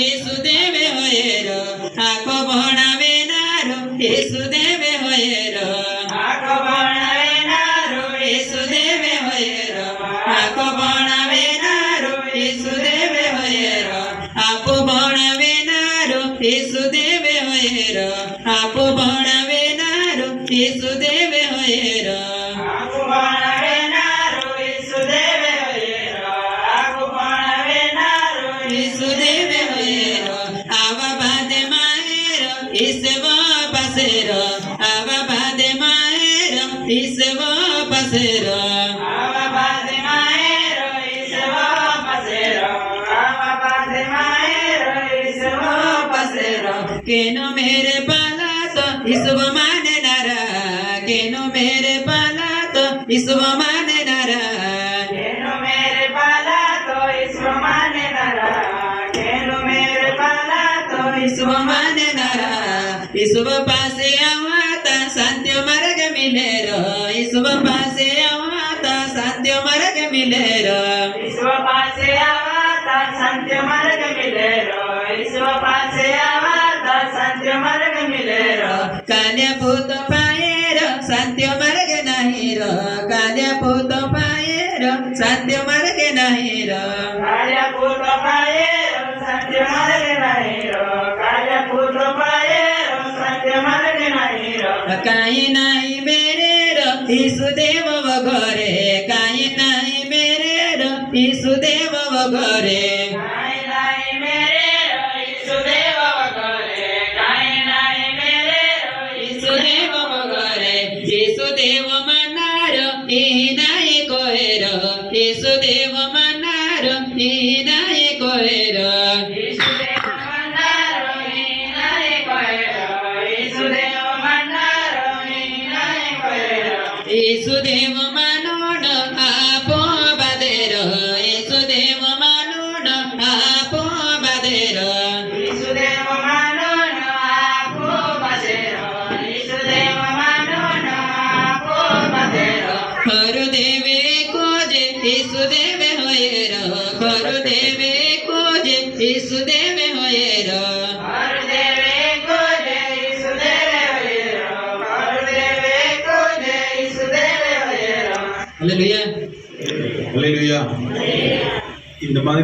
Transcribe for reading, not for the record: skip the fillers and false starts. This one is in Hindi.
येसुदेव होएर आँखो बनावेनारो येसुदेव होएर आँखो बनावेनारो येसुदेव होएर आँखो बनावेनारो येसुदेव होएर आफू बनावेनारो येसुदेव होएर आफू बनावेनारो येसुदेव होएर आफू बनावेनारो येसुदेव होएर आफू बनावेनारो येसुदेव होएर आवा बादे माहेर ईश्व बसेर आवा बादे माहेर ईश्व बसेर आवा बादे माहेर ईश्व बसेर आवा बादे माहेर ईश्व बसेर केनो मेरे पाला तो ईश्व माने नारा केनो मेरे पाला तो ईश्व माने नारा केनो मेरे पाला तो ईश्व माने नारा केनो मेरे पाला तो ईश्व माने नारा ईश्व पासे आवाता शांति मार्ग मिलेर ईश्व पासे आवाता शांति मार्ग मिलेर ईश्व पासे आवाता शांति मार्ग मिलेर ईश्व पासे आवाता शांति मार्ग मिलेर काल्या पूत पाएर शांति मार्ग नाही र काल्या पूत पाएर शांति मार्ग नाही र काल्या पूत पाएर शांति मार्ग नाही र काल्या पूत पाएर शांति मार्ग नाही र काही नाही मेरे र ईशुदेव वगरे काही नाही मेरे र ईशुदेव वगरे काही नाही मेरे र ईशुदेव वगरे काही नाही मेरे र ईशुदेव वगरे ईशुदेव मनार ही नाही कोहेर ईशुदेव मनार ही नाही कोहेर ईशुदेव मनार ही नाही कोहेर ईशुदेव मनार ही नाही कोहेर ईशुदेव मानोन आपो बादेर ईशुदेव मानोन आपो बादेर ईशुदेव मानोन आपो बादेर ईशुदेव मानोन आपो बादेर गुरुदेवे कोजे ईशुदेव होएर गुरुदेवे कोजे ईशुदेव होएर गुरुदेवे कोजे ईशुदेव होएर गुरुदेवे कोजे ईशुदेव होएर हालेलुया ஹல்லேலூயா. இந்த மாதிரி